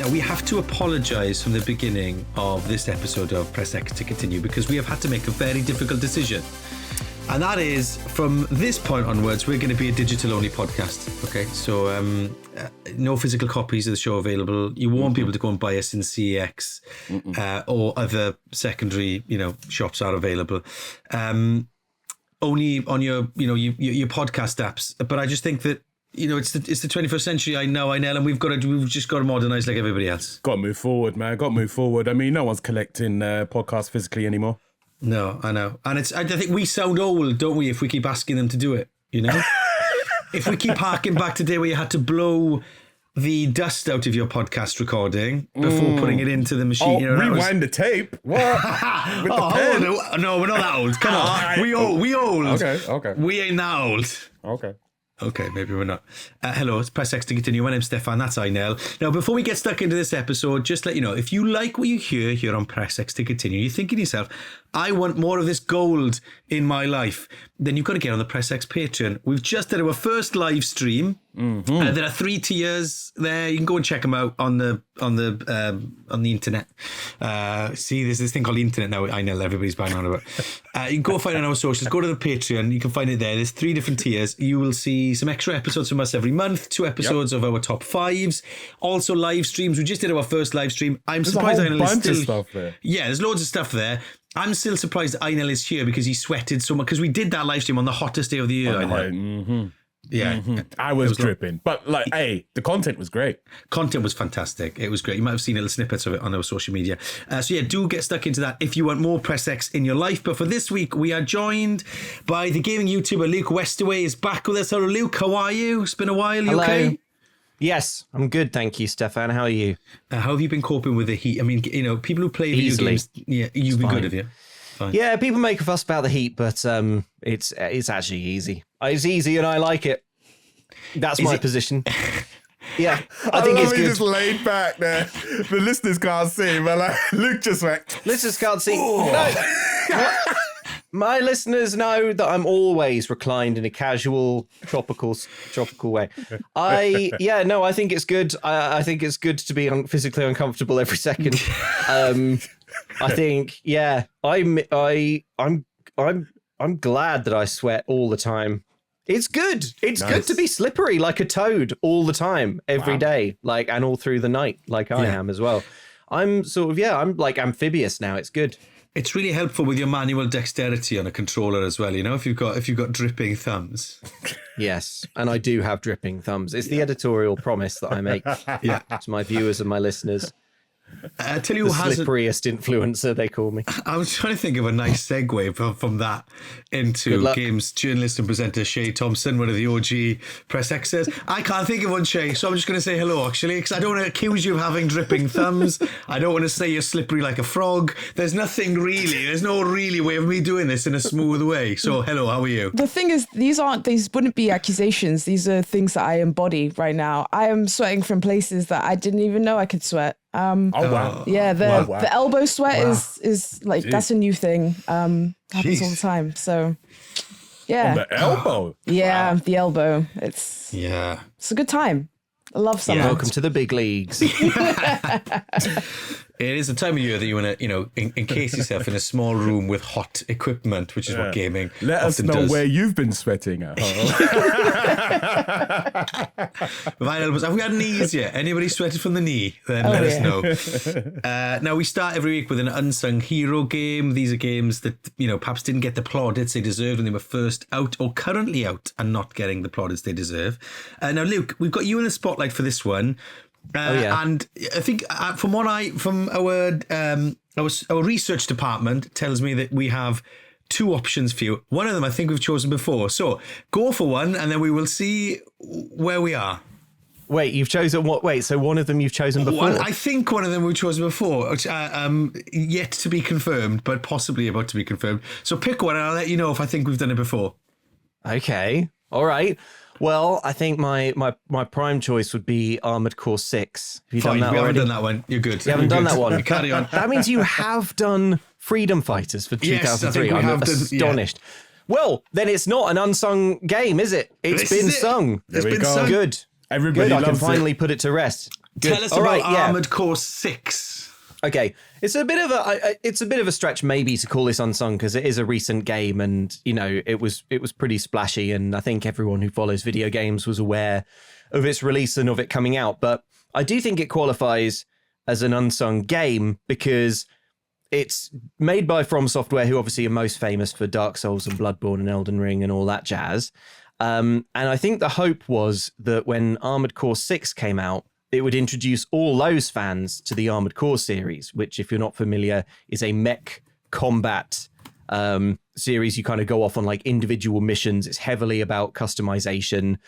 Now, we have to apologise from the beginning of this episode of Press X to Continue because we have had to make a very difficult decision. And that is, from this point onwards, we're going to be a digital-only podcast. Okay, so no physical copies of the show available. You won't be able to go and buy us in CEX or other secondary, shops are available. Only on your podcast apps. But I just think that it's the 21st century. I know, and we've just got to modernise like everybody else. Got to move forward, man. Got to move forward. I mean, no one's collecting podcasts physically anymore. No, I know. And I think we sound old, don't we, if we keep asking them to do it, If we keep harking back to the day where you had to blow the dust out of your podcast recording before putting it into the machine. Rewind the tape. What? With the pen? No, we're not that old. Come on. We old. Okay. We ain't that old. Okay, maybe we're not. Hello, it's Press X to Continue. My name's Stefan, that's Ainel. Now, before we get stuck into this episode, just let you know, if you like what you hear here on Press X to Continue, you're thinking to yourself, I want more of this gold in my life, then you've got to get on the Press X Patreon. We've just did our first live stream. There are 3 tiers there. You can go and check them out on the internet. See, there's this thing called the internet now. I know everybody's banging on about. You can go find it on our socials. Go to the Patreon. You can find it there. There's 3 different tiers. You will see some extra episodes from us every month. 2 episodes of our top 5s. Also live streams. We just did our first live stream. I'm surprised Ainel is still. Stuff there. Yeah, there's loads of stuff there. I'm still surprised Ainel is here because he sweated so much because we did that live stream on the hottest day of the year. Yeah, I was dripping, but hey, the content was great. Content was fantastic. It was great. You might have seen little snippets of it on our social media. Do get stuck into that if you want more Press X in your life. But for this week, we are joined by the gaming YouTuber Luke Westaway is back with us. Hello, Luke. How are you? It's been a while. You okay? Yes, I'm good, thank you, Stefan. How are you? How have you been coping with the heat? I mean, people who play video games, you've been good, have you? Fine. Yeah, people make a fuss about the heat, but it's actually easy. It's easy and I like it. That's my position. Yeah, I think it's good. Just laid back there. The listeners can't see, but Luke just went. Listeners can't see. No. My listeners know that I'm always reclined in a casual, tropical way. I think it's good. I think it's good to be physically uncomfortable every second. I think, I'm glad that I sweat all the time. It's good. It's good to be slippery like a toad all the time, every day, and all through the night, like I am as well. I'm I'm like amphibious now. It's good. It's really helpful with your manual dexterity on a controller as well, if you've got dripping thumbs. Yes, and I do have dripping thumbs. It's the editorial promise that I make to my viewers and my listeners. I tell you, the slipperiest influencer, they call me. I was trying to think of a nice segue from that into games journalist and presenter Shay Thompson, one of the OG Press X's. I can't think of one, Shay, so I'm just going to say hello, actually, because I don't want to accuse you of having dripping thumbs. I don't want to say you're slippery like a frog. There's no really way of me doing this in a smooth way. So, hello, how are you? The thing is, these wouldn't be accusations. These are things that I embody right now. I am sweating from places that I didn't even know I could sweat. Wow. Yeah, the elbow sweat is like, Jeez. That's a new thing. Happens all the time. So yeah. On the elbow? Yeah, the elbow. It's a good time. I love summer. Welcome to the big leagues. It is the time of year that you want to, encase yourself in a small room with hot equipment, which is what gaming Let us know where you've been sweating at home. Have we had knees yet? Anybody sweated from the knee? Then let us know. Now, we start every week with an unsung hero game. These are games that, perhaps didn't get the plaudits they deserved when they were first out or currently out and not getting the plaudits they deserve. Now, Luke, we've got you in the spotlight for this one. And I think from our research department tells me that we have 2 options for you. One of them I think we've chosen before. So go for one and then we will see where we are. Wait, you've chosen what? Wait, so one of them you've chosen before? I think one of them we've chosen before, which yet to be confirmed, but possibly about to be confirmed. So pick one and I'll let you know if I think we've done it before. Okay. All right. Well, I think my prime choice would be Armoured Core 6. Have you done that already? We haven't done that one. You're good. You haven't done that one. Carry on. That means you have done Freedom Fighters for 2003. Yes, I'm astonished. Well, then it's not an unsung game, is it? It's been sung. It's been sung. Good. Everybody Good. loves I can finally it. put it to rest. Tell us about Armoured Core 6. Okay, it's a bit of a stretch maybe to call this unsung because it is a recent game, and you know it was pretty splashy, and I think everyone who follows video games was aware of its release and of it coming out. But I do think it qualifies as an unsung game because it's made by From Software, who obviously are most famous for Dark Souls and Bloodborne and Elden Ring and all that jazz. And I think the hope was that when Armored Core 6 came out, it would introduce all those fans to the Armored Core series, which, if you're not familiar, is a mech combat series. You kind of go off on like individual missions. It's heavily about customization.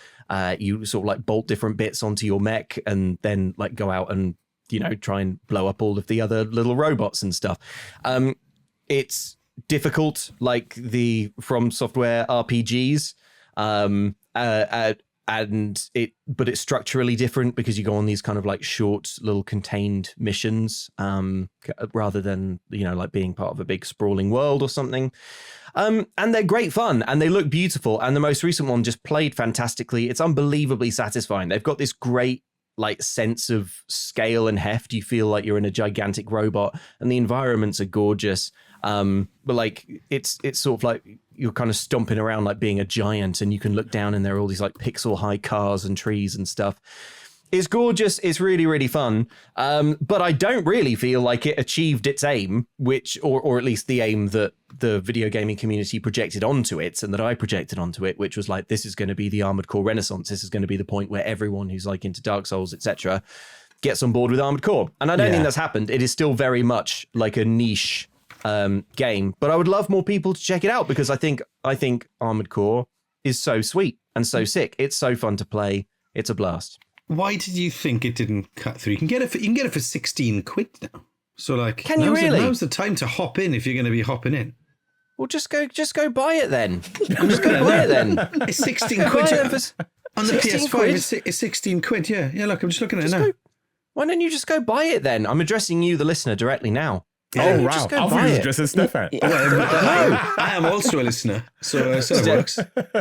You sort of like bolt different bits onto your mech and then like go out and, you know, try and blow up all of the other little robots and stuff. It's difficult, like the From Software RPGs, but it's structurally different because you go on these kind of like short little contained missions, rather than, you know, like being part of a big sprawling world or something. And they're great fun and they look beautiful. And the most recent one just played fantastically. It's unbelievably satisfying. They've got this great like sense of scale and heft. You feel like you're in a gigantic robot and the environments are gorgeous. But like it's sort of like you're kind of stomping around like being a giant, and you can look down and there are all these like pixel high cars and trees and stuff. It's gorgeous. It's really, really fun. But I don't really feel like it achieved its aim, or at least the aim that the video gaming community projected onto it and that I projected onto it, which was like, this is going to be the Armored Core Renaissance. This is going to be the point where everyone who's like into Dark Souls, etc., gets on board with Armored Core. And I don't think that's happened. It is still very much like a niche game, but I would love more people to check it out because I think Armored Core is so sweet and so sick. It's so fun to play. It's a blast. Why did you think it didn't cut through? You can get it for 16 quid now. So like, can you really? Now's the time to hop in if you're going to be hopping in. Well, just go buy it then. Just go buy it then. It's 16 quid. On the PS5, it's 16 quid. Yeah. Look, I'm just looking at it now. Why don't you just go buy it then? I'm addressing you, the listener, directly now. Oh, wow. I thought you were addressing Stefan. I am also a listener, so it works.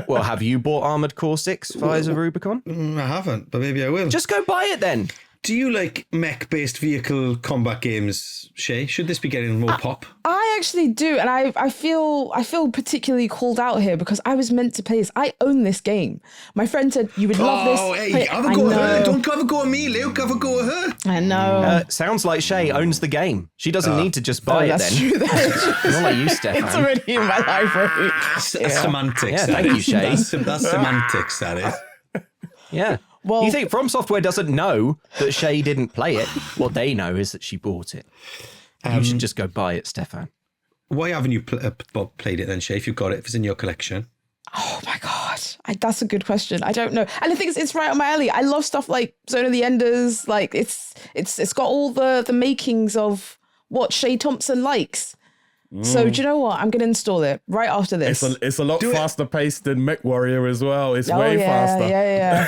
Well, have you bought Armored Core 6 Fires of Rubicon? I haven't, but maybe I will. Just go buy it then. Do you like mech-based vehicle combat games, Shay? Should this be getting more pop? I actually do, and I feel particularly called out here because I was meant to play this. I own this game. My friend said you would love this. Oh, hey, have a go at her. Don't have a go at me, Luke. Have a go at her. I know. Sounds like Shay owns the game. She doesn't need to just buy it then. True, that's true. Not like you, Stefan. It's already in my library. Semantics. Yeah, thank you, Shay. That's semantics, that is. Yeah. Well, you think From Software doesn't know that Shay didn't play it? What they know is that she bought it. You should just go buy it, Stefan. Why haven't you played it then, Shay, if you've got it, if it's in your collection? Oh my God. That's a good question. I don't know. And I think it's right on my alley. I love stuff like Zone of the Enders. Like it's got all the makings of what Shay Thompson likes. So do you know what? I'm going to install it right after this. It's a lot faster paced than Mech Warrior as well. It's way faster. Yeah.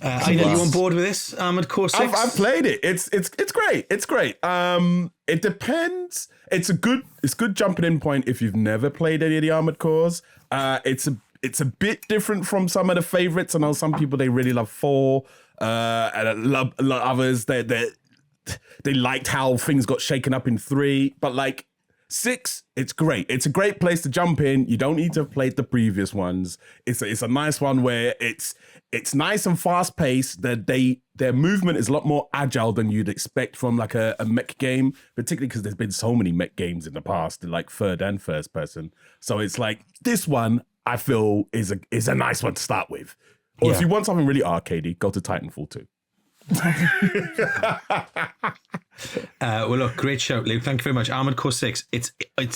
Are you on board with this Armored Core 6? I've played it. It's great. It's great. It depends. It's good jumping in point if you've never played any of the Armored Cores. It's a bit different from some of the favorites. I know some people, they really love 4, and a lot of others they liked how things got shaken up in 3, but like 6, it's great. It's a great place to jump in. You don't need to have played the previous ones. It's a nice one where it's nice and fast paced. Their movement is a lot more agile than you'd expect from like a mech game, particularly because there's been so many mech games in the past, like third and first person. So it's like this one I feel is a nice one to start with. Or if you want something really arcadey, go to Titanfall 2. Well, look, great shout, Luke. Thank you very much. Armored Core 6. It's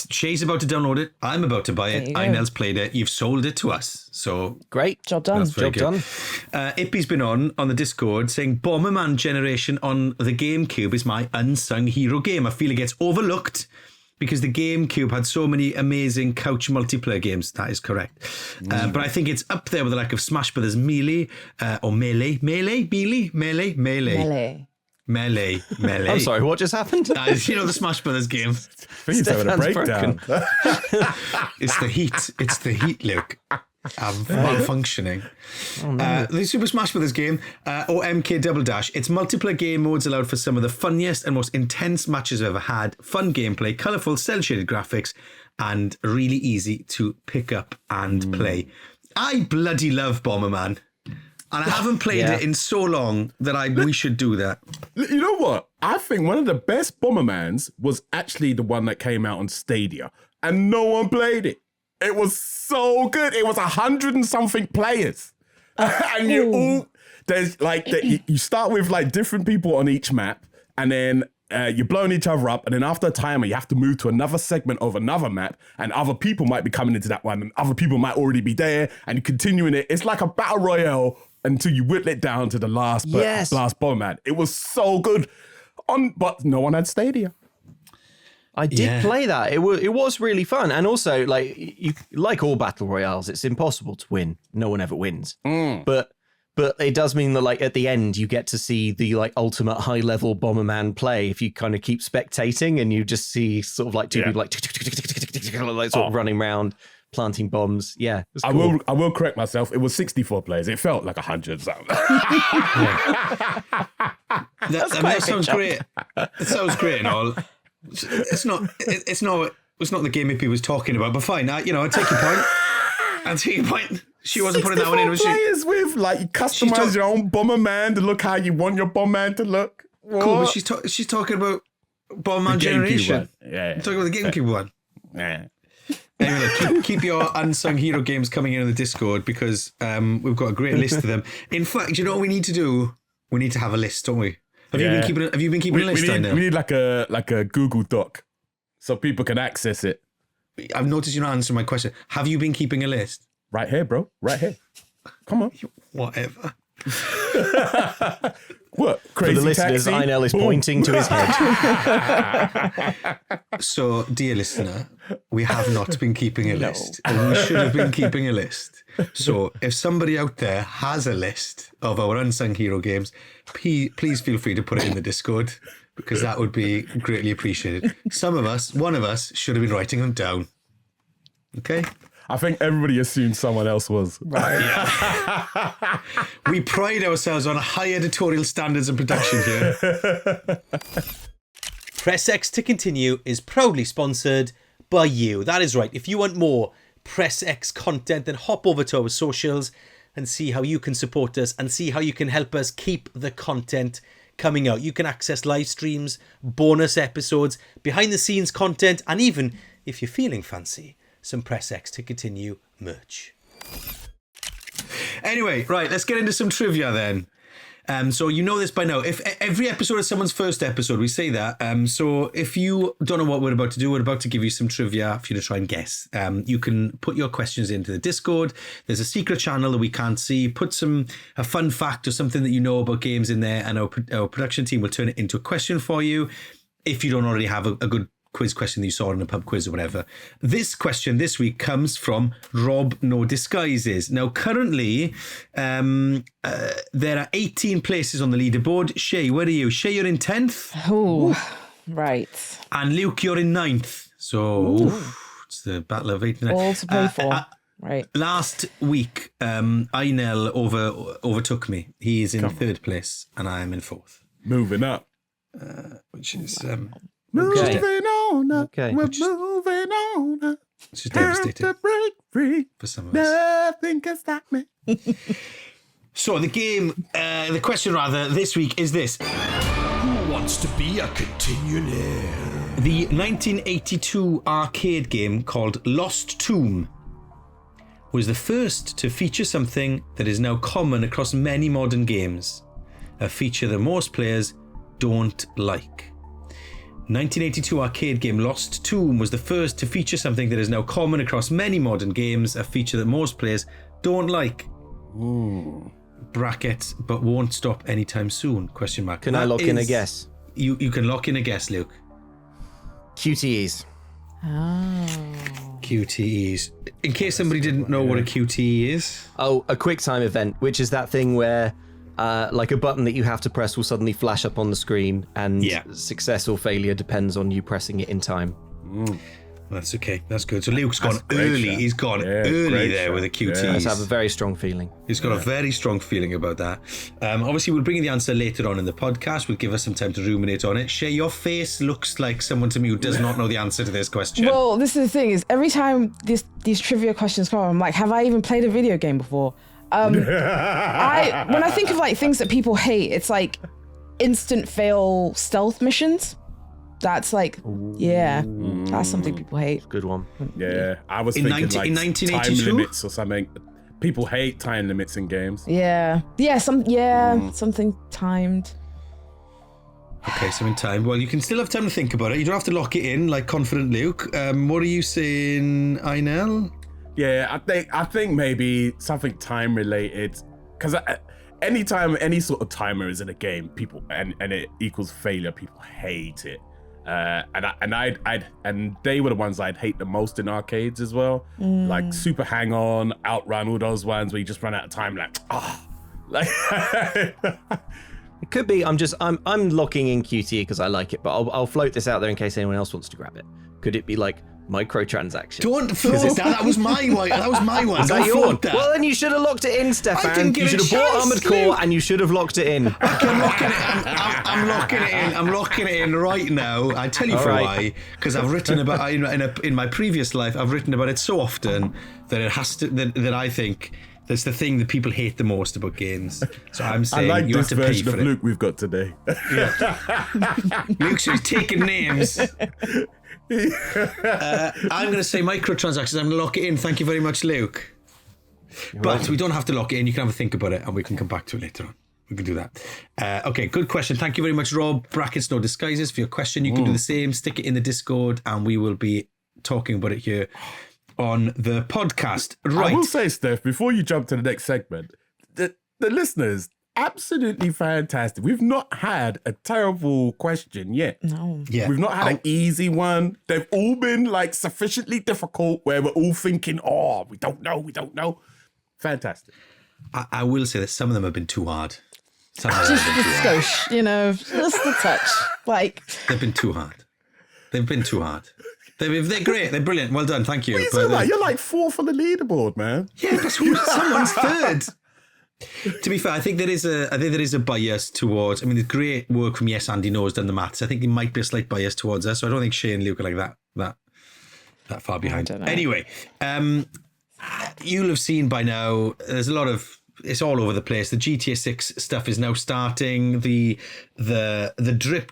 Shay's about to download it. I'm about to buy it. Inel's played it. You've sold it to us. So great. Job done. Done. Ippy's been on the Discord saying Bomberman Generation on the GameCube is my unsung hero game. I feel it gets overlooked because the GameCube had so many amazing couch multiplayer games. That is correct. But I think it's up there with the like of Smash Brothers Melee or Melee. I'm sorry, what just happened? You know the Smash Brothers game. He's having a breakdown. It's the heat, Luke. malfunctioning. Oh, no. The Super Smash Bros. Game, or MK Double Dash, its multiplayer game modes allowed for some of the funniest and most intense matches I've ever had. Fun gameplay, colourful, cel-shaded graphics, and really easy to pick up and play. I bloody love Bomberman. And I haven't played it in so long that we should do that. You know what? I think one of the best Bombermans was actually the one that came out on Stadia, and no one played it. It was so good. It was 100 and something players, and you start with like different people on each map, and then you're blowing each other up, and then after a timer, you have to move to another segment of another map, and other people might be coming into that one, and other people might already be there, and you're continuing it. It's like a battle royale until you whittle it down to the last Bomberman. It was so good, but no one had Stadia. I did play that. It was really fun, and also like all battle royales, it's impossible to win. No one ever wins, but it does mean that like at the end you get to see the like ultimate high level Bomberman play if you kind of keep spectating, and you just see sort of like two people like sort of running around planting bombs. Yeah, it was cool. I will correct myself. It was 64 players. It felt like 100 something. That sounds great. It sounds great and all. It's not the game hippie was talking about, but fine. I take your point. I take your point. She wasn't putting that one in, was she? Players with like you customize your own Bomberman to look how you want your Bomberman to look. What? Cool, but she's talking about Bomberman Generation. Yeah, talking about the GameCube one. Yeah. Anyway, keep your unsung hero games coming in the Discord, because we've got a great list of them. In fact, you know what we need to do? We need to have a list, don't we? Have you been keeping a list? We need like a Google Doc so people can access it. I've noticed you're not answering my question. Have you been keeping a list? Right here, bro. Right here. Come on. Whatever. What? Crazy For the listeners, taxi? Einel is pointing to his head. So, dear listener, we have not been keeping a list. And we should have been keeping a list. So, if somebody out there has a list of our unsung hero games, please feel free to put it in the Discord, because that would be greatly appreciated. One of us should have been writing them down. Okay? I think everybody assumed someone else was. Right. Yeah. We pride ourselves on high editorial standards of production here. Press X to Continue is proudly sponsored by you. That is right. If you want more Press X content, then hop over to our socials and see how you can support us and see how you can help us keep the content coming out. You can access live streams, bonus episodes, behind the scenes content, and even, if you're feeling fancy, some Press X to Continue merch. Anyway, right, let's get into some trivia then. So you know this by now. If every episode is someone's first episode, we say that. So if you don't know what we're about to do, we're about to give you some trivia for you to try and guess. You can put your questions into the Discord. There's a secret channel that we can't see. Put a fun fact or something that you know about games in there, and our production team will turn it into a question for you. If you don't already have a good quiz question that you saw in a pub quiz or whatever. This question this week comes from Rob No Disguises. Now, currently, there are 18 places on the leaderboard. Shay, where are you? Shay, you're in 10th. Oh, right. And Luke, you're in 9th. So, it's the battle of 8 and 9. All to play for. Right. Last week, Einel overtook me. He is in 3rd place, and I am in 4th. Moving up. Which is... Moving on up. Okay. We're moving on up. It's just devastating to break free. For some of us. Nothing can stop me. So the question this week is this. Who wants to be a continuaire? The 1982 arcade game called Lost Tomb was the first to feature something that is now common across many modern games. A feature that most players don't like. 1982 arcade game Lost Tomb was the first to feature something that is now common across many modern games, a feature that most players don't like. Ooh. Bracket, but won't stop anytime soon, question mark. Can I lock in a guess? You can lock in a guess, Luke. QTEs. Oh. QTEs. In case somebody didn't know what a QTE is. Oh, a quick time event, which is that thing where like a button that you have to press will suddenly flash up on the screen, and success or failure depends on you pressing it in time. That's okay. That's good. So Luke's gone great, early. Shay. He's gone Yeah, early great, there Shay. with the QTs. Yeah. I have a very strong feeling. He's got a very strong feeling about that. Obviously, we'll bring you the answer later on in the podcast. We'll give us some time to ruminate on it. Shay, your face looks like someone to me who does not know the answer to this question. Well, this is the thing: is every time these trivia questions come, I'm like, have I even played a video game before? When I think of like things that people hate, it's like instant fail stealth missions. That's like, that's something people hate. Good one. Yeah, I was thinking like in time 1982? limits or something. People hate time limits in games. Yeah, something timed. Okay, so in time. Well, you can still have time to think about it. You don't have to lock it in like confident Luke. What are you saying, Ainel? Yeah, I think maybe something time related, because anytime any sort of timer is in a game, people and it equals failure, people hate it. And they were the ones I'd hate the most in arcades as well. Like Super Hang On, Outrun, all those ones where you just run out of time. Like, It could be. I'm locking in QTE because I like it, but I'll float this out there in case anyone else wants to grab it. Could it be like microtransactions? Don't float that. That was my one. That was my one. Don't float that. Well, then you should have locked it in, Stefan. didn't get You should a have bought chance, Armoured Core and you should have locked it in. I'm locking it. I'm locking it in. I'm locking it in right now. I tell you why. Because I've written about in my previous life. I've written about it so often that it has to. That I think that's the thing that people hate the most about games. So I'm saying I like you have this to pay version for of it. Luke we've got today. Luke's who's taking names. I'm going to say microtransactions. I'm going to lock it in. Thank you very much, Luke. But we don't have to lock it in. You can have a think about it and we can come back to it later on. We can do that. Okay, good question. Thank you very much, Rob. Brackets, no disguises for your question. You can do the same. Stick it in the Discord and we will be talking about it here on the podcast. Right. I will say, Steph, before you jump to the next segment, the listeners, absolutely fantastic. We've not had a terrible question yet. No. Yeah. We've not had an easy one. They've all been like sufficiently difficult where we're all thinking, oh, we don't know. Fantastic. I will say that some of them have been too hard. Some of them Just have the been too hard. skosh, just the touch. Like, They've been too hard. They've been too hard. They're great. They're brilliant. Well done. Thank you. You're like fourth on the leaderboard, man. Yeah, but someone's third. To be fair, I think there is a bias towards. I mean, the great work from Yes Andy Knows done the maths. I think there might be a slight bias towards us. So I don't think Shay and Luke are like that far behind. don't know. Anyway, you'll have seen by now. There's a lot of. It's all over the place. The GTA 6 stuff is now starting. The drip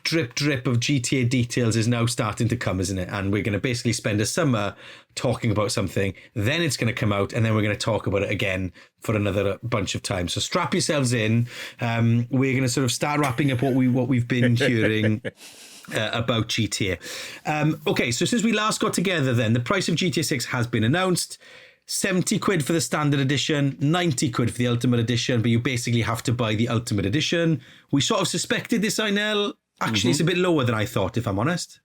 of GTA details is now starting to come, isn't it? And we're going to basically spend a summer talking about something. Then it's going to come out, and then we're going to talk about it again for another bunch of time. So strap yourselves in. We're going to sort of start wrapping up what we've been hearing. About GTA. Okay, so since we last got together, then the price of GTA 6 has been announced. 70 quid for the standard edition, 90 quid for the ultimate edition, but you basically have to buy the ultimate edition. We sort of suspected this, Ainel. Actually, it's a bit lower than I thought, if I'm honest.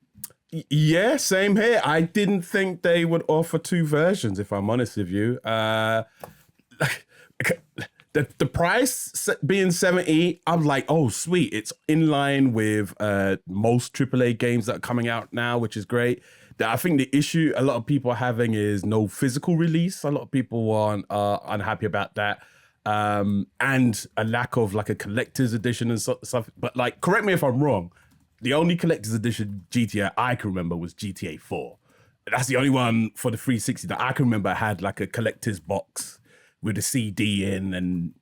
Yeah, same here. I didn't think they would offer two versions, if I'm honest with you. The price being 70, I'm like, oh, sweet. It's in line with most AAA games that are coming out now, which is great. I think the issue a lot of people are having is no physical release. A lot of people are unhappy about that. And a lack of like a collector's edition and stuff. But like, correct me if I'm wrong. The only collector's edition GTA I can remember was GTA 4. That's the only one for the 360 that I can remember had like a collector's box with a CD in and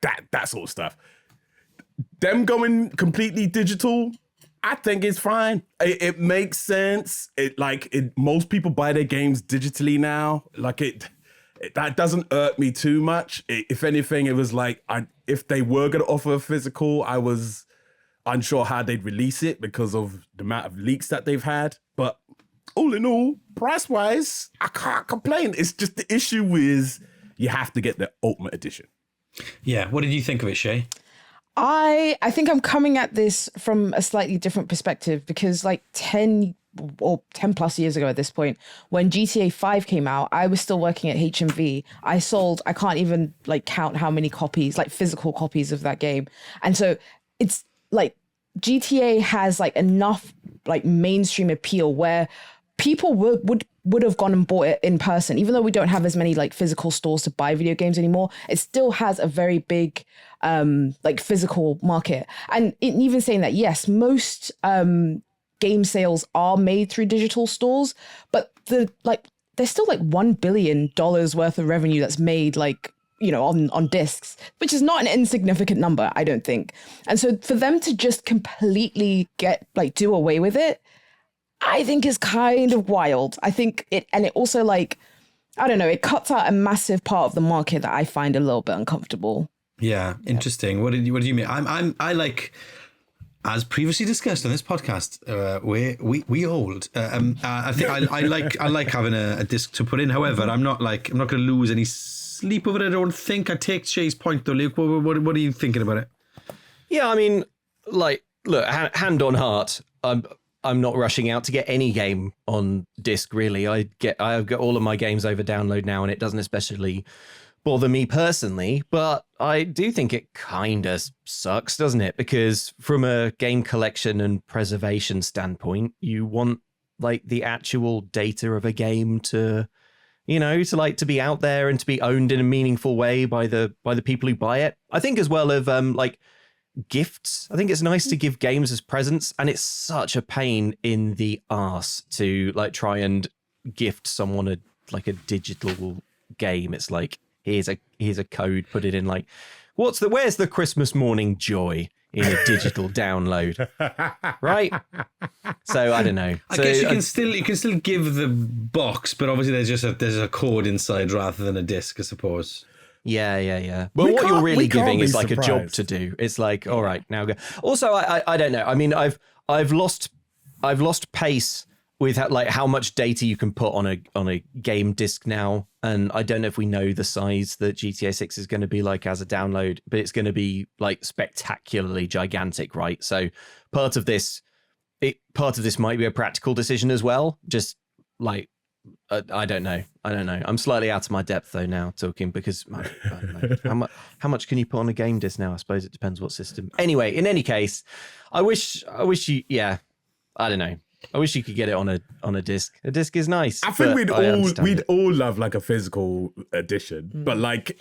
that sort of stuff. Them going completely digital, I think it's fine. It makes sense. Most people buy their games digitally now. That doesn't irk me too much. If anything, it was like, if they were going to offer a physical, I was unsure how they'd release it because of the amount of leaks that they've had. But all in all, price-wise, I can't complain. It's just the issue is you have to get the Ultimate Edition. Yeah, what did you think of it, Shay? I think I'm coming at this from a slightly different perspective because like 10 plus years ago at this point, when GTA 5 came out, I was still working at HMV. I can't even like count how many copies, like physical copies of that game. And so it's like GTA has like enough like mainstream appeal where people would have gone and bought it in person, even though we don't have as many like physical stores to buy video games anymore. It still has a very big like physical market. And even saying that, yes, most game sales are made through digital stores, but there's still like $1 billion worth of revenue that's made like, you know, on discs, which is not an insignificant number, I don't think. And so for them to just completely do away with it, I think is kind of wild. I think it also like, I don't know, it cuts out a massive part of the market that I find a little bit uncomfortable. Yeah, interesting. What do you mean? I like, as previously discussed on this podcast, we hold. I think I like having a disc to put in. However, I'm not going to lose any sleep over it. I don't think. I take Shay's point though, Luke. What are you thinking about it? Yeah, I mean, like, look, hand on heart, I'm not rushing out to get any game on disc, really. I've got all of my games over download now, and it doesn't especially bother me personally, but I do think it kind of sucks, doesn't it? Because from a game collection and preservation standpoint, you want like the actual data of a game to, you know, to be out there and to be owned in a meaningful way by the people who buy it. I think as well of like gifts. I think it's nice to give games as presents, and it's such a pain in the arse to like try and gift someone a digital game. It's like, here's a code, put it in, like, where's the Christmas morning joy in a digital download, right? So I don't know. I guess you can still give the box, but obviously there's a code inside rather than a disc, I suppose. Yeah. But what you're really giving is like surprised. A job to do. It's like, all right, now go. Also, I don't know. I mean, I've lost pace with how much data you can put on a game disc now, and I don't know if we know the size that GTA 6 is going to be like as a download, but it's going to be like spectacularly gigantic, right? So part of this might be a practical decision as well. Just like, I don't know. I'm slightly out of my depth though now talking, because I don't know. How much can you put on a game disc now? I suppose it depends what system. Anyway, in any case, I wish you. Yeah, I don't know. I wish you could get it on a disc. A disc is nice. I think we'd all love like a physical edition, but like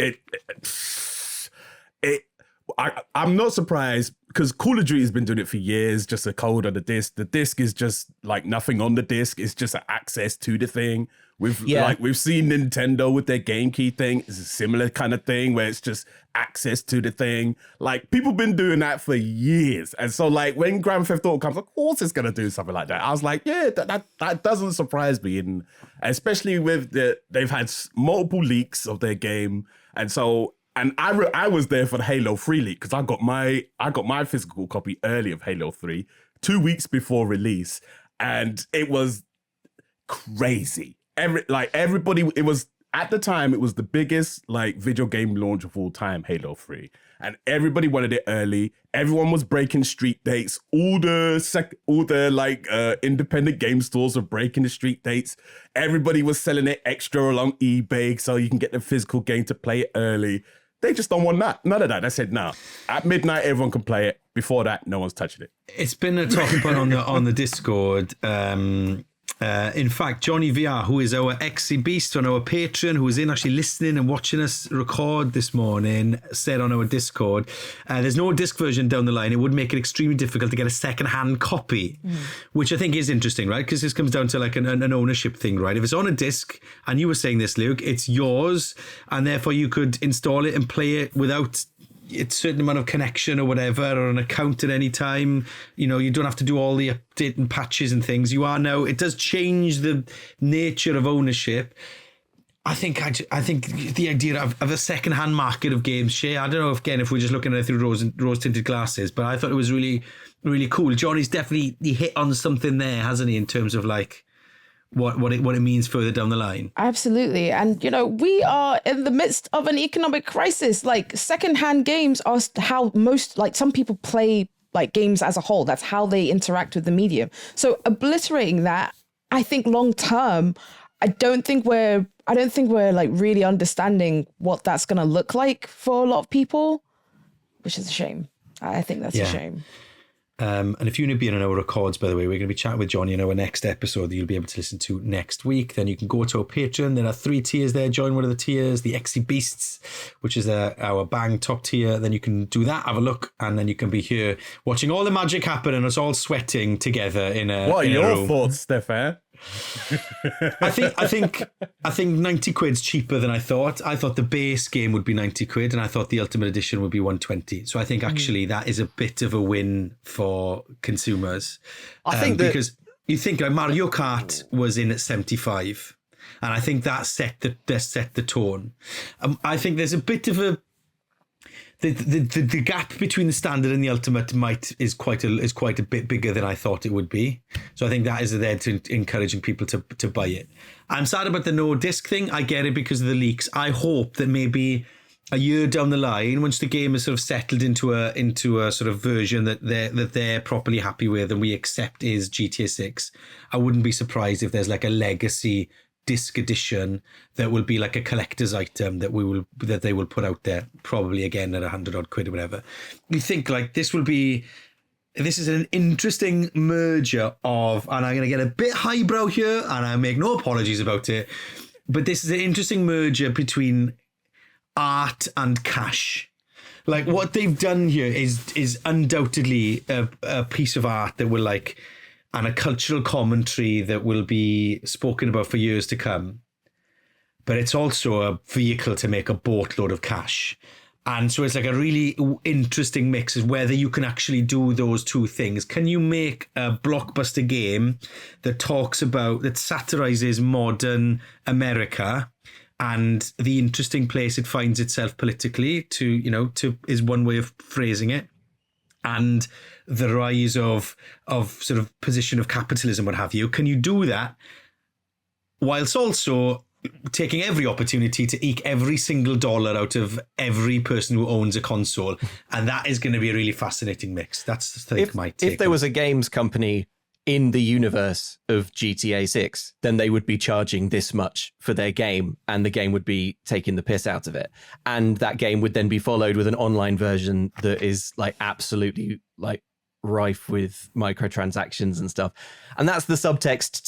I'm not surprised, because Call of Duty has been doing it for years, just a code on the disc. The disc is just like nothing on the disc. It's just access to the thing. We've seen Nintendo with their Game Key thing. It's a similar kind of thing where it's just access to the thing. Like, people been doing that for years. And so like when Grand Theft Auto comes, of course it's going to do something like that. I was like, yeah, that doesn't surprise me. And especially with they've had multiple leaks of their game. And so, and I was there for the Halo 3 leak, because I got my physical copy early of Halo 3 2 weeks before release, and it was crazy. Everybody, it was at the time, it was the biggest like video game launch of all time, Halo 3, and everybody wanted it early. Everyone was breaking street dates. All the independent game stores were breaking the street dates. Everybody was selling it extra along eBay so you can get the physical game to play it early. They just don't want that. None of that. I said, no. At midnight, everyone can play it. Before that, no one's touching it. It's been a talking point on the Discord. In fact, Johnny VR, who is our XC Beast on our Patreon, who was in actually listening and watching us record this morning, said on our Discord, there's no disc version down the line. It would make it extremely difficult to get a second-hand copy, which I think is interesting, right? Because this comes down to like an ownership thing, right? If it's on a disc, and you were saying this, Luke, it's yours, and therefore you could install it and play it without a certain amount of connection or whatever, or an account at any time. You know, you don't have to do all the update and patches and things. You are now, it does change the nature of ownership. I think the idea of a second-hand market of games, Shay, I don't know if we're just looking at it through rose-tinted glasses, but I thought it was really, really cool. Johnny's definitely hit on something there, hasn't he, in terms of like what it means further down the line. Absolutely. And, you know, we are in the midst of an economic crisis. Like, secondhand games are how most, like, some people play like games as a whole. That's how they interact with the medium. So obliterating that, I think long term, I don't think we're like really understanding what that's going to look like for a lot of people, which is a shame. I think that's a shame. And if you want to be in our records, by the way, we're going to be chatting with Johnny in our next episode that you'll be able to listen to next week. Then you can go to our Patreon. There are 3 tiers there. Join one of the tiers, the XC Beasts, which is our bang top tier. Then you can do that, have a look, and then you can be here watching all the magic happen and us all sweating together in a. What are in your a room. thoughts, Stefan? I think 90 quid's cheaper than I thought. I thought the base game would be 90 quid and I thought the Ultimate Edition would be 120. So I think actually that is a bit of a win for consumers. I think because you think like Mario Kart was in at 75 and I think that set the tone. I think there's a bit of a the gap between the standard and the ultimate is quite a bit bigger than I thought it would be. So I think that is there to encouraging people to buy it. I'm sad about the no disc thing. I get it because of the leaks. I hope that maybe a year down the line, once the game is sort of settled into a sort of version that they're properly happy with and we accept is GTA 6, I wouldn't be surprised if there's like a legacy disc edition that will be like a collector's item that they will put out there, probably again at 100 odd quid or whatever. You think like this is an interesting merger of, and I'm going to get a bit highbrow here and I make no apologies about it, but this is an interesting merger between art and cash. Like what they've done here is undoubtedly a piece of art that will like, and a cultural commentary that will be spoken about for years to come. But it's also a vehicle to make a boatload of cash. And so it's like a really interesting mix of whether you can actually do those two things. Can you make a blockbuster game that satirizes modern America and the interesting place it finds itself politically is one way of phrasing it. And the rise of sort of position of capitalism, what have you. Can you do that whilst also taking every opportunity to eke every single dollar out of every person who owns a console? And that is going to be a really fascinating mix. That's my take. If there was a games company in the universe of GTA 6, then they would be charging this much for their game and the game would be taking the piss out of it. And that game would then be followed with an online version that is like absolutely like rife with microtransactions and stuff. And that's the subtext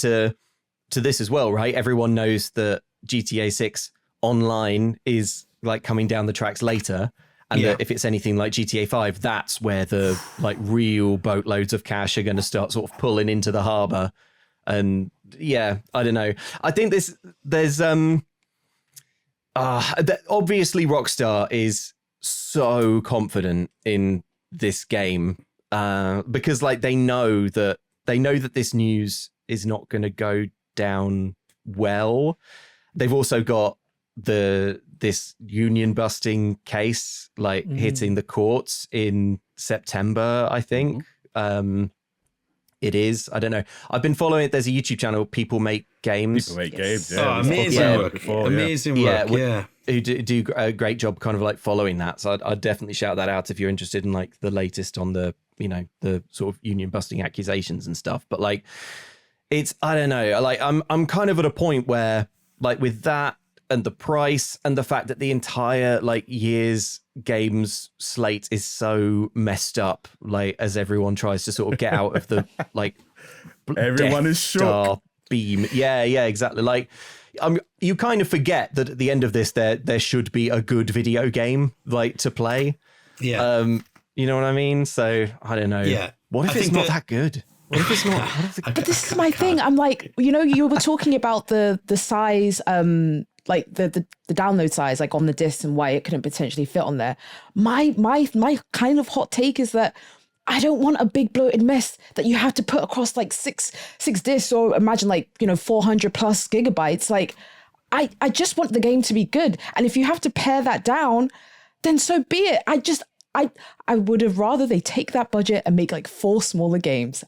to this as well, right? Everyone knows that GTA 6 online is like coming down the tracks later. And that if it's anything like GTA 5, that's where the like real boatloads of cash are going to start sort of pulling into the harbour. And yeah, I don't know. I think there's obviously Rockstar is so confident in this game because like they know that this news is not going to go down well. They've also got this union busting case like hitting the courts in September, I think. It is. I don't know. I've been following it. There's a YouTube channel, People Make Games. People Make Games, yeah. Oh, amazing work. Amazing work, yeah. Who do a great job kind of like following that. So I'd definitely shout that out if you're interested in like the latest on the, the sort of union busting accusations and stuff. But like, I don't know. Like I'm kind of at a point where like with that, and the price and the fact that the entire like year's games slate is so messed up, like as everyone tries to sort of get out of the like everyone is shook beam. Yeah, exactly. Like you kind of forget that at the end of this there should be a good video game like to play. Yeah. You know what I mean? So I don't know. Yeah. What if it's not that good? What if it's not? But this is my thing. I'm like, you were talking about the size, like the download size, like on the disc and why it couldn't potentially fit on there. My kind of hot take is that I don't want a big bloated mess that you have to put across like six discs, or imagine like 400 plus gigabytes. Like I just want the game to be good, and if you have to pare that down, then so be it. I would have rather they take that budget and make like 4 smaller games.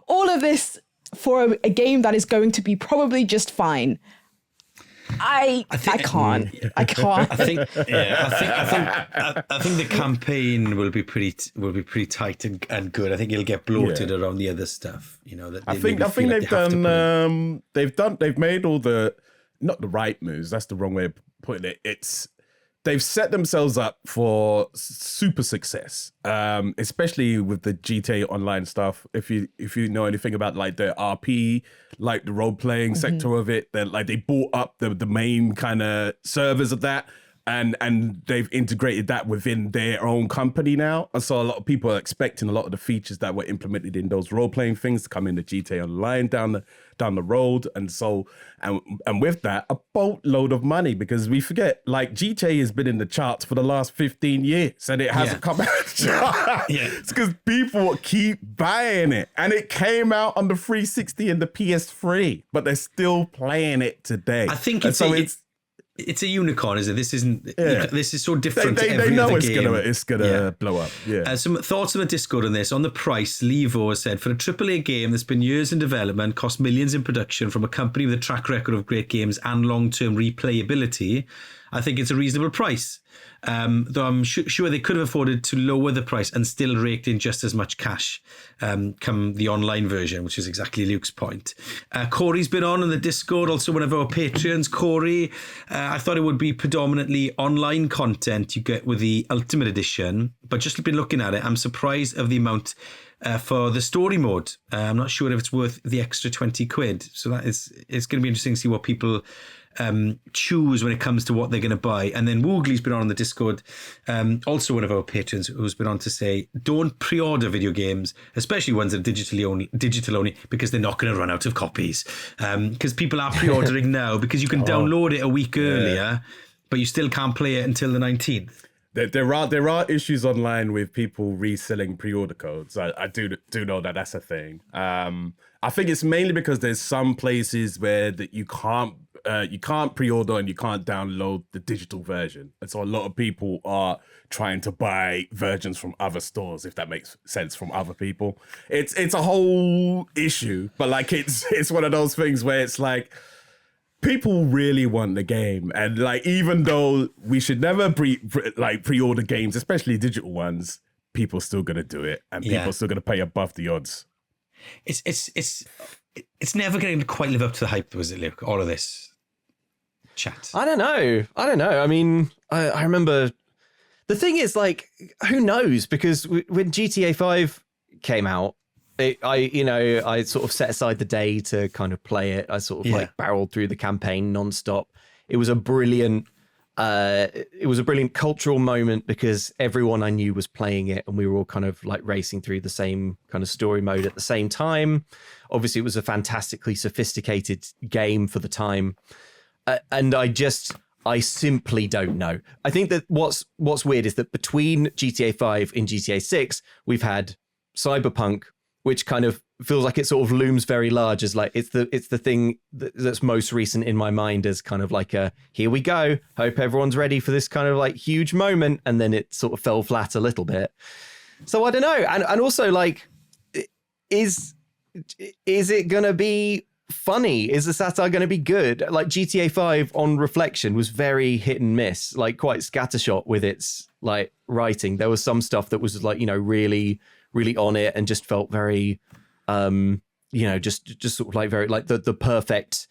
All of this for a game that is going to be probably just fine. I can't. I think the campaign will be pretty tight and good. I think it'll get bloated around the other stuff. I think they've made all the, not the right moves. That's the wrong way of putting it. they've set themselves up for super success, especially with the GTA Online stuff. If you know anything about like the RP, like the role playing sector of it, that like they bought up the main kind of servers of that. And they've integrated that within their own company now. And so a lot of people are expecting a lot of the features that were implemented in those role-playing things to come in the GTA Online down the road. And so, and with that, a boatload of money, because we forget, like GTA has been in the charts for the last 15 years and it hasn't come out. It's because people keep buying it. And it came out on the 360 and the PS3, but they're still playing it today. I think it's a unicorn, is it? This isn't. This is so different. They know it's gonna blow up. Some thoughts on the Discord on this. On the price, Levo has said, for a AAA game that's been years in development, cost millions in production from a company with a track record of great games and long-term replayability, I think it's a reasonable price. Though I'm sure they could have afforded to lower the price and still raked in just as much cash come the online version, which is exactly Luke's point. Corey's been on the Discord, also one of our Patreons. Corey, I thought it would be predominantly online content you get with the Ultimate Edition, but just been looking at it, I'm surprised of the amount for the story mode. I'm not sure if it's worth the extra 20 quid. So it's going to be interesting to see what people choose when it comes to what they're going to buy. And then Woogly's been on the Discord, also one of our patrons, who's been on to say, don't pre-order video games, especially ones that are digital only, because they're not going to run out of copies. Because people are pre-ordering now because you can download it a week earlier, but you still can't play it until the 19th. There are issues online with people reselling pre-order codes. I do know that that's a thing. I think it's mainly because there's some places where that you can't pre-order and you can't download the digital version, and so a lot of people are trying to buy versions from other stores, if that makes sense, from other people. It's a whole issue, but like it's one of those things where it's like, people really want the game, and like even though we should never pre-order games, especially digital ones, people are still gonna do it, and people are still gonna pay above the odds. It's never going to quite live up to the hype, was it, Luke? All of this chat. I don't know. I mean, I remember. The thing is, like, who knows? Because when GTA 5 came out, I sort of set aside the day to kind of play it. I sort of like barreled through the campaign nonstop. It was a brilliant cultural moment because everyone I knew was playing it and we were all kind of like racing through the same kind of story mode at the same time. Obviously, it was a fantastically sophisticated game for the time. And I simply don't know. I think that what's weird is that between GTA 5 and GTA 6, we've had Cyberpunk, which kind of feels like it sort of looms very large as like it's the thing that's most recent in my mind as kind of like a here we go, hope everyone's ready for this kind of like huge moment, and then it sort of fell flat a little bit. So I don't know, and also like is it gonna be funny? Is the satire gonna be good? Like GTA 5 on reflection was very hit and miss, like quite scattershot with its like writing. There was some stuff that was like, you know, really on it and just felt very just sort of like very like the perfect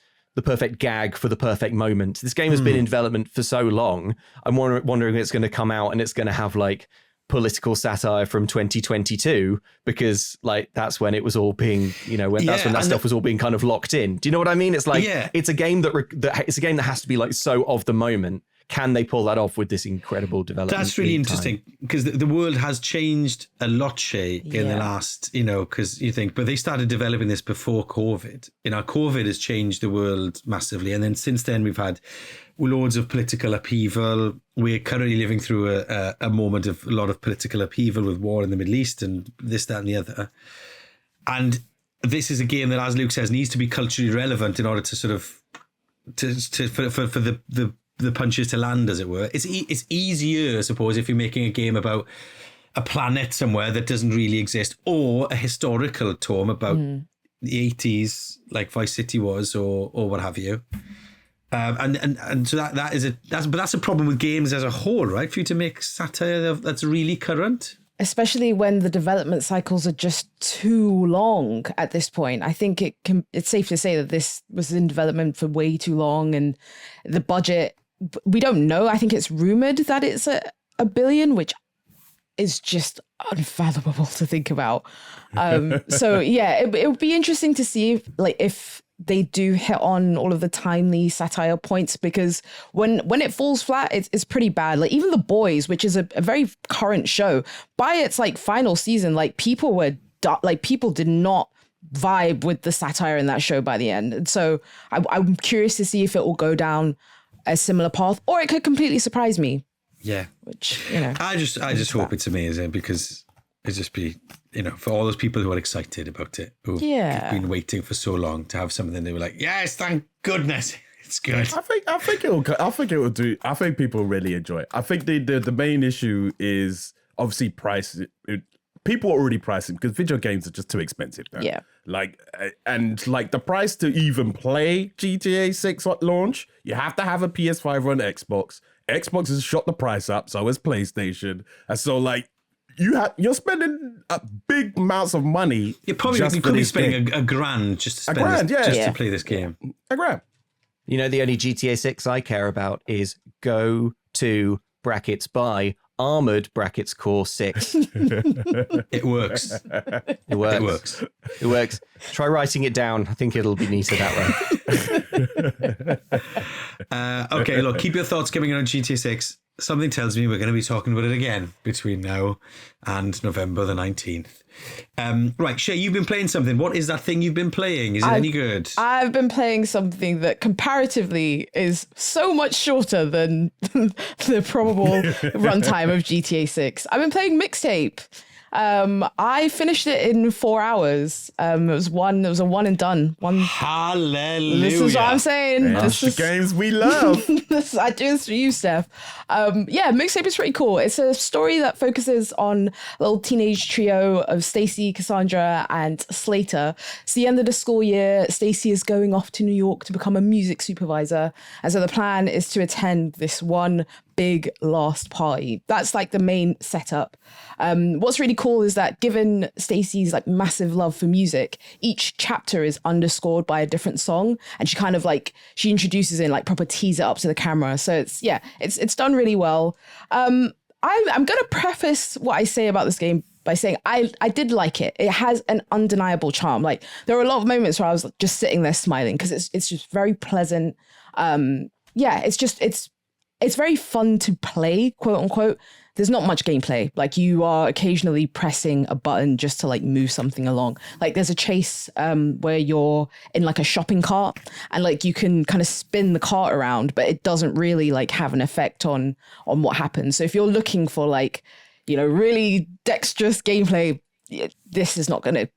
gag for the perfect moment. This game has been in development for so long. I'm wondering if it's going to come out and it's going to have like political satire from 2022, because like that's when it was all being, you know, that's when that stuff was all being kind of locked in. Do you know what I mean? It's like it's a game that has to be like so of the moment. Can they pull that off with this incredible development? That's really interesting, because the world has changed a lot, Shay, in the last, you know, because you think, but they started developing this before COVID. You know, COVID has changed the world massively. And then since then, we've had loads of political upheaval. We're currently living through a moment of a lot of political upheaval with war in the Middle East and this, that, and the other. And this is a game that, as Luke says, needs to be culturally relevant in order to sort of, for the punches to land, as it were. It's easier, I suppose, if you're making a game about a planet somewhere that doesn't really exist, or a historical tome about the 80s, like Vice City was, or what have you. And so that's a problem with games as a whole, right? For you to make satire that's really current. Especially when the development cycles are just too long at this point. I think it's safe to say that this was in development for way too long, and the budget we don't know. I think it's rumored that it's a billion, which is just unfathomable to think about. So yeah, it would be interesting to see if they do hit on all of the timely satire points, because when it falls flat, it's pretty bad. Like even The Boys, which is a very current show, by its like final season, like people did not vibe with the satire in that show by the end. And so I'm curious to see if it will go down a similar path, or it could completely surprise me. Yeah. Which, you know. I just hope it's amazing, because it'd just be, you know, for all those people who are excited about it, who've been waiting for so long to have something they were like, yes, thank goodness. It's good. I think it will do. I think people really enjoy it. I think the main issue is obviously price. People are already pricing because video games are just too expensive now. Yeah. Like, and like the price to even play GTA 6 at launch, you have to have a PS5 or an Xbox. Xbox has shot the price up, so has PlayStation. And so like you're spending big amounts of money. You could be spending a grand just to to play this game. A grand. You know, the only GTA 6 I care about is go to brackets buy Armoured brackets core 6. It works. It works. It works. Try writing it down. I think it'll be neater that way. Okay, look, keep your thoughts coming in on GTA 6. Something tells me we're going to be talking about it again between now and November the 19th. Right, Shay, you've been playing something. What is that thing you've been playing? Is it any good? I've been playing something that comparatively is so much shorter than the probable runtime of GTA 6. I've been playing Mixtape. I finished it in 4 hours. It was a one and done. Hallelujah. This is what I'm saying. That's the games we love. I do this for you, Steph. Mixtape is pretty cool. It's a story that focuses on a little teenage trio of Stacy, Cassandra, and Slater. It's the end of the school year. Stacy is going off to New York to become a music supervisor. And so the plan is to attend this one big last party. That's like the main setup. What's really cool is that given Stacey's like massive love for music, each chapter is underscored by a different song, and she kind of like she introduces in like proper tease it up to the camera. So it's done really well. I'm gonna preface what I say about this game by saying I did like it. It has an undeniable charm. Like there are a lot of moments where I was just sitting there smiling because it's just very pleasant. It's very fun to play, quote unquote. There's not much gameplay. Like you are occasionally pressing a button just to like move something along. Like there's a chase where you're in like a shopping cart and like you can kind of spin the cart around, but it doesn't really like have an effect on what happens. So if you're looking for like, you know, really dexterous gameplay, this game is not going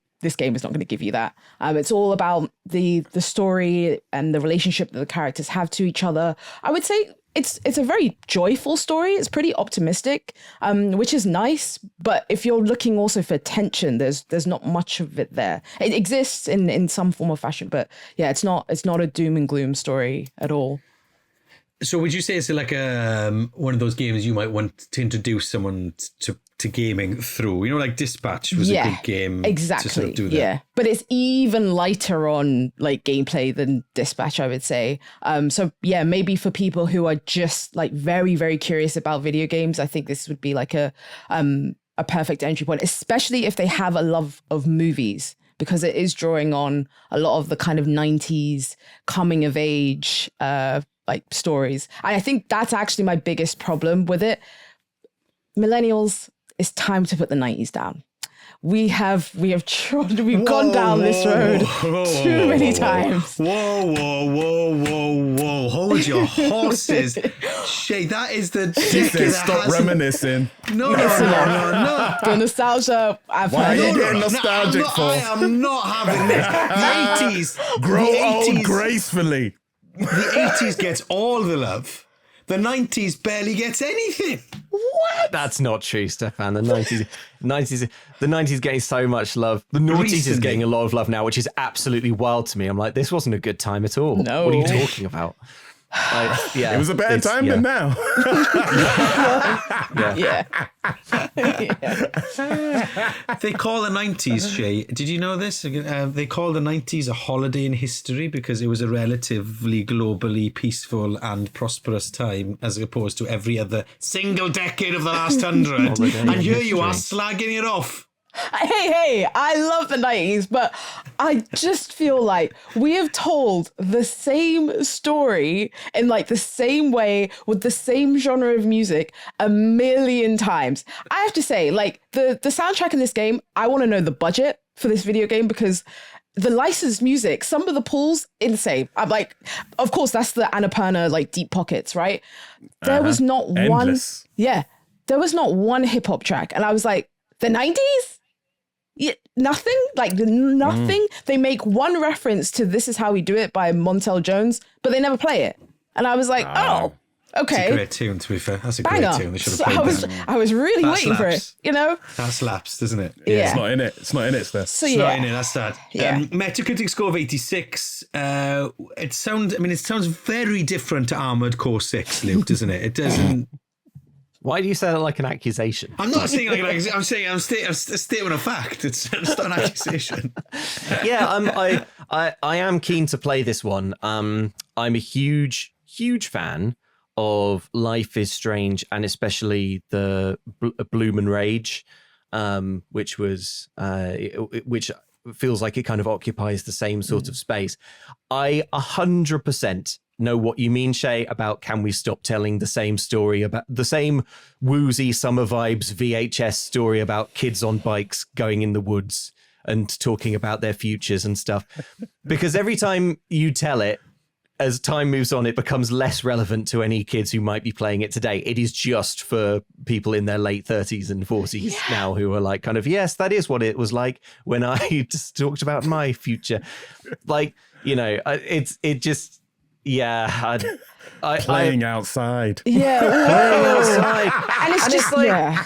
to give you that. It's all about the story and the relationship that the characters have to each other. I would say it's a very joyful story. It's pretty optimistic, which is nice. But if you're looking also for tension, there's not much of it there. It exists in some form or fashion, but yeah, it's not a doom and gloom story at all. So would you say it's like one of those games you might want to introduce someone to gaming through? You know, like Dispatch was a good game. Exactly. To sort of do that. Yeah, but it's even lighter on like gameplay than Dispatch, I would say. So yeah, maybe for people who are just like very, very curious about video games, I think this would be like a perfect entry point, especially if they have a love of movies, because it is drawing on a lot of the kind of 90s coming of age like stories. And I think that's actually my biggest problem with it. Millennials, it's time to put the 90s down. We've gone down this road too many times. Whoa. Hold your horses. Shay, that is the decade. Stop reminiscing. No. The nostalgia I've Why are had. you getting nostalgic for? I am not having this. The 80s. Grow old 80s, gracefully. The 80s gets all the love. The 90s barely gets anything. What? That's not true, Stefan. The 90s getting so much love. The noughties is getting a lot of love now, which is absolutely wild to me. I'm like, this wasn't a good time at all. No. What are you talking about? Yeah, it was a better time than now. Yeah. They call the 90s, Shay. Did you know this? They call the 90s a holiday in history because it was a relatively globally peaceful and prosperous time as opposed to every other single decade of the last 100. And here you are slagging it off. Hey, I love the 90s, but I just feel like we have told the same story in like the same way with the same genre of music a million times. I have to say, like the soundtrack in this game, I want to know the budget for this video game because the licensed music, some of the pulls, insane. I'm like, of course, that's the Annapurna, like Deep Pockets, right? There was not Endless. there was not one hip hop track. And I was like, the 90s? Yeah, nothing. They make one reference to This Is How We Do It by Montel Jones, but they never play it. And I was like, oh, okay. It's a great tune, to be fair. That's a Banger. great tune. They should have played that. I was really That waiting for it, slaps. you know? That slaps, doesn't it? Yeah. It's not in it. It's not in it, Steph. So It's yeah. not in it, that's sad. Yeah. Metacritic score of 86. It sounds very different to Armoured Core 6, Luke, doesn't it? It doesn't. Why do you say that like an accusation? I'm not saying I'm saying a statement of fact. It's not an accusation. Yeah, I am keen to play this one. I'm a huge fan of Life is Strange and especially the Bloom and Rage, which feels like it kind of occupies the same sort of space. I 100% know what you mean, Shay, about can we stop telling the same story about the same woozy summer vibes VHS story about kids on bikes going in the woods and talking about their futures and stuff. Because every time you tell it, as time moves on, it becomes less relevant to any kids who might be playing it today. It is just for people in their late 30s and 40s now who are like, kind of, yes, that is what it was like when I just talked about my future. Like, you know, Playing outside. Yeah. playing outside. And it's just like, yeah.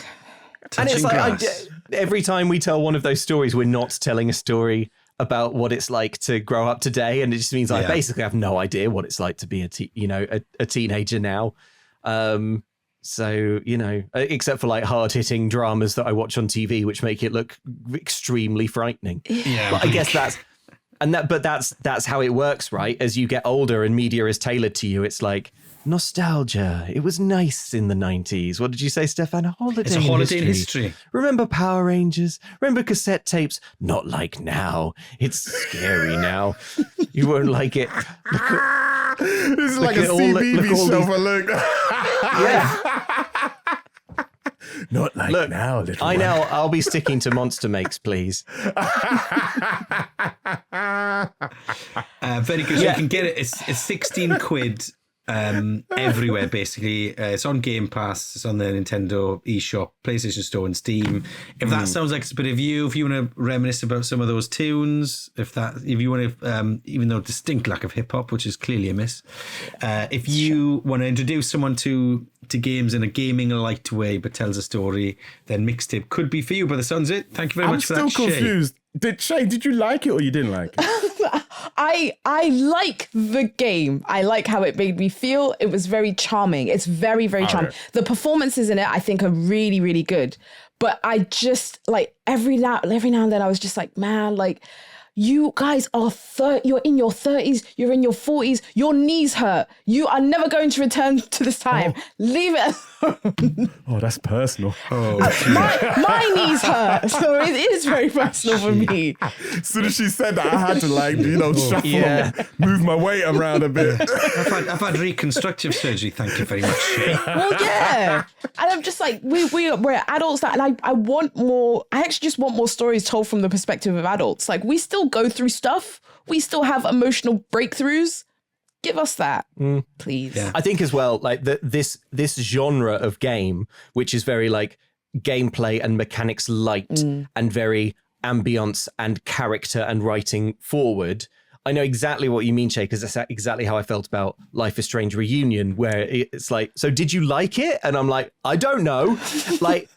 And it's Touching like, grass. every time we tell one of those stories, we're not telling a story about what it's like to grow up today. And it just means I basically have no idea what it's like to be a teenager now. So, you know, except for like hard hitting dramas that I watch on TV, which make it look extremely frightening. Yeah, But I guess that's how it works, right? As you get older and media is tailored to you, it's like nostalgia. It was nice in the 90s. What did you say, Stefan? It's a holiday in history. Remember Power Rangers? Remember cassette tapes? Not like now. It's scary now. You won't like it. This is like a CBeebies show for Luke. Yeah. Not like now, little one. I'll be sticking to Monster Makes, please. Very good. So you can get it. It's 16 quid everywhere, basically. It's on Game Pass. It's on the Nintendo eShop, PlayStation Store, and Steam. If that sounds like it's a bit of you, if you want to reminisce about some of those tunes, if you want to, even though distinct lack of hip hop, which is clearly a miss, if you want to introduce someone to games in a gaming light way but tells a story, then Mixtape could be for you. By the sounds of it, thank you very much for that. I'm still confused. Shay, did you like it or you didn't like it? I like the game. I like how it made me feel. It was very charming. It's very, very charming. The performances in it, I think, are really, really good. But I just, like, every now and then I was just like, man, like, you guys are you're in your 30s, you're in your 40s, your knees hurt. You are never going to return to this time. Leave it alone. Oh, that's personal. My knees hurt. So it is very personal for me. As soon as she said that, I had to shuffle, move my weight around a bit. I've had reconstructive surgery. Thank you very much, Shay. Well, yeah. And I'm just like, we're adults that, and I want more. I actually just want more stories told from the perspective of adults. Like, we still go through stuff. We still have emotional breakthroughs. Give us that, please. Yeah. I think as well, like this genre of game, which is very like gameplay and mechanics light and very ambience and character and writing forward. I know exactly what you mean, Shay, because that's exactly how I felt about Life is Strange Reunion, where it's like, so did you like it? And I'm like, I don't know. Like,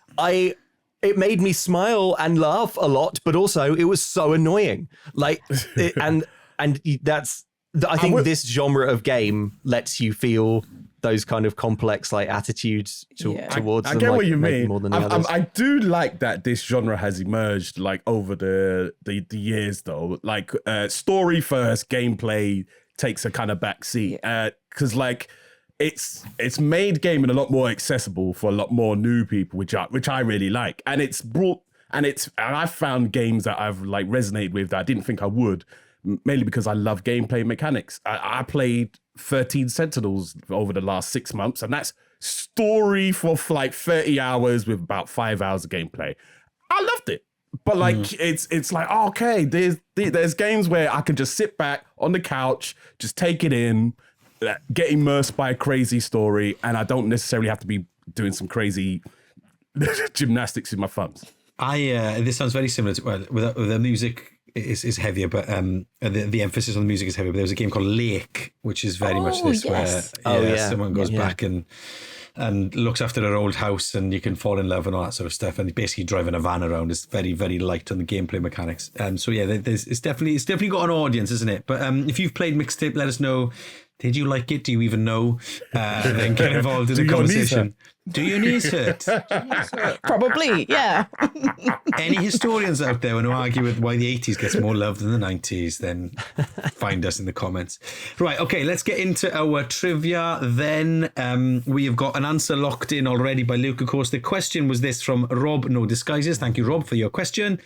it made me smile and laugh a lot, but also it was so annoying. Like, and that's I think this genre of game lets you feel those kind of complex like attitudes towards them. I get like, what you maybe mean. more than the others. I do like that this genre has emerged like over the years though. Like story first, gameplay takes a kind of backseat. Because like it's made gaming a lot more accessible for a lot more new people, which I really like. And I've found games that I've like resonated with that I didn't think I would, mainly because I love gameplay mechanics. I played 13 Sentinels over the last 6 months, and that's story for like 30 hours with about 5 hours of gameplay. I loved it. But like it's like, okay, there's games where I can just sit back on the couch, just take it in, get immersed by a crazy story, and I don't necessarily have to be doing some crazy gymnastics with my thumbs. This sounds very similar to with the music is heavier, but the emphasis on the music is heavier. But there was a game called Lake, which is very much this, where someone goes back and looks after their old house, and you can fall in love and all that sort of stuff. And basically driving a van around is very, very light on the gameplay mechanics. So yeah, it's definitely got an audience, isn't it? But if you've played Mixtape, let us know. Did you like it? Do you even know? Then get involved in the conversation. Do your knees hurt? Probably, yeah. Any historians out there want to argue with why the 80s gets more love than the 90s, then find us in the comments. Right, okay, let's get into our trivia then. We have got an answer locked in already by Luke, of course. The question was this from Rob No Disguises. Thank you, Rob, for your question.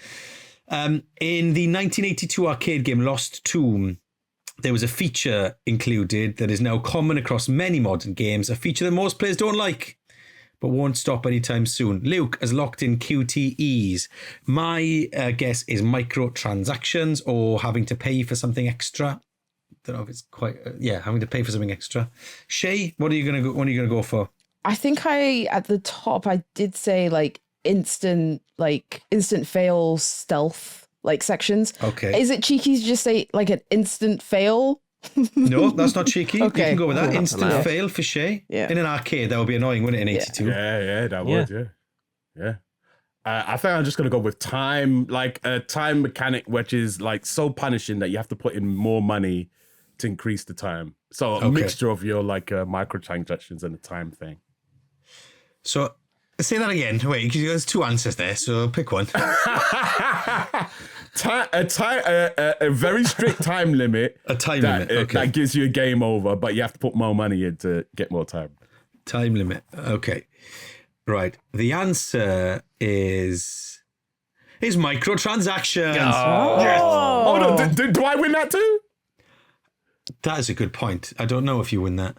In the 1982 arcade game Lost Tomb, there was a feature included that is now common across many modern games, a feature that most players don't like, but won't stop anytime soon. Luke has locked in QTEs. My guess is microtransactions or having to pay for something extra. Don't know if it's quite having to pay for something extra. Shay, what are you gonna go for? I think at the top I did say like instant fail stealth like sections. Okay. Is it cheeky to just say like an instant fail? No, that's not cheeky. Okay. You can go with that. Cool. Instant fail for Shay. Yeah. In an arcade, that would be annoying, wouldn't it, in 82? Yeah, that would, yeah. I think I'm just going to go with time, like a time mechanic, which is like so punishing that you have to put in more money to increase the time. So a mixture of your like microtransactions and the time thing. So say that again. Wait, because there's two answers there, so pick one. A very strict time limit. A time limit, okay. That gives you a game over, but you have to put more money in to get more time. Time limit, okay. Right, the answer is microtransactions. Oh, yes. Oh no, do I win that too? That is a good point. I don't know if you win that.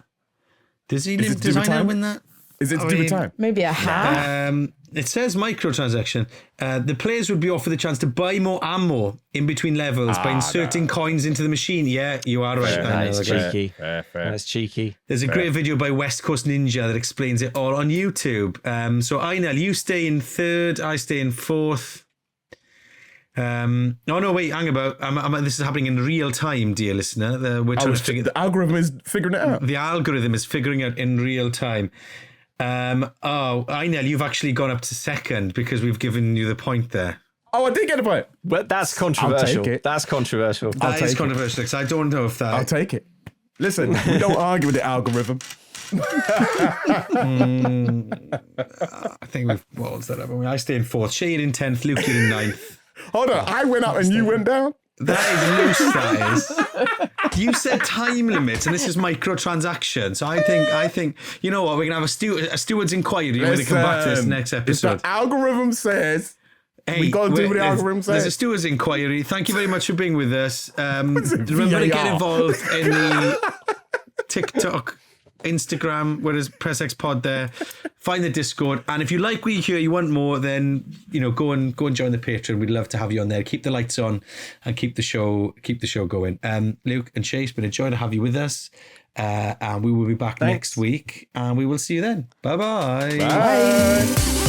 Does I win that? Is it to do with time? Maybe a half. It says microtransaction. The players would be offered the chance to buy more ammo in between levels by inserting coins into the machine. Yeah, you are right. That's cheeky. Fair. That's cheeky. There's a great video by West Coast Ninja that explains it all on YouTube. So Einel, you stay in third, I stay in fourth. No, wait, hang about. This is happening in real time, dear listener. We're trying to figure. The algorithm is figuring it out. The algorithm is figuring out in real time. Einel, you've actually gone up to second because we've given you the point there. Oh, I did get a point. But that's controversial. I'll take it. That's controversial. That is controversial because I don't know if that. I'll take it. Listen, we don't argue with the algorithm. I think what was that? I stay in fourth. Shay in 10th. Luke in 9th. Hold on, I went up and you went down? That is loose, that is. You said time limits, and this is microtransaction. So I think you know what? We're gonna have a steward's inquiry. We're gonna come back to this next episode. If the algorithm says we got to do what the algorithm says. There's a steward's inquiry. Thank you very much for being with us. Remember to get involved in the TikTok, Instagram, where there's PressX Pod there. Find the Discord, and if you like what you hear, you want more, then go and join the Patreon. We'd love to have you on there. Keep the lights on and keep the show going. Luke and Shay, it's been a joy to have you with us, and we will be back next week, and we will see you then. Bye-bye. Bye.